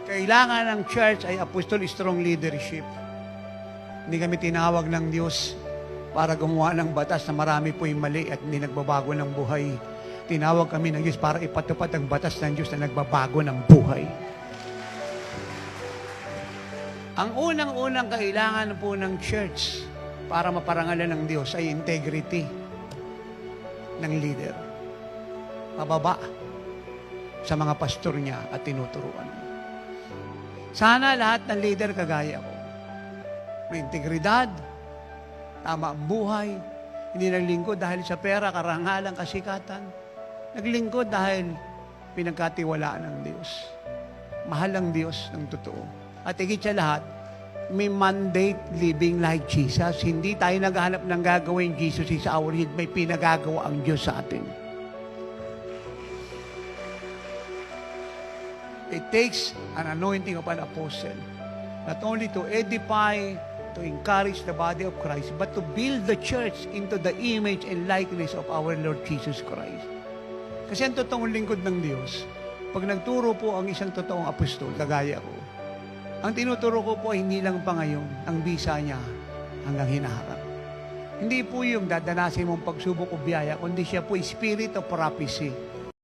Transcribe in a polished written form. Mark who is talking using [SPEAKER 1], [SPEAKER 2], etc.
[SPEAKER 1] Kailangan ng church ay apostolic strong leadership. Hindi kami tinawag ng Diyos para gumawa ng batas na marami po yung mali at hindi nagbabago ng buhay. Tinawag kami ng Diyos para ipatupad ang batas ng Diyos na nagbabago ng buhay. Ang unang-unang kailangan po ng church para maparangalan ng Diyos ay integrity ng leader. Mababa sa mga pastor niya at tinuturuan. Sana lahat ng leader kagaya ko. May integridad, tama ang buhay, hindi naglingkod dahil sa pera, karangalan, kasikatan. Naglingkod dahil pinagkatiwalaan ng Diyos. Mahal ang Diyos ng totoo. At higit sa lahat, may mandate living like Jesus. Hindi tayo naghahanap ng gagawin Jesus is our head. May pinagagawa ang Diyos sa atin. It takes an anointing of an apostle, not only to edify, to encourage the body of Christ, but to build the church into the image and likeness of our Lord Jesus Christ. Kasi ang totoong lingkod ng Diyos, pag nagturo po ang isang totoong apostol, kagaya ko, ang tinuturo ko po ay hindi lang pa ngayon, ang bisa niya hanggang hinaharap. Hindi po yung dadanasin mong pagsubok o biyaya, kundi siya po spirit of prophecy.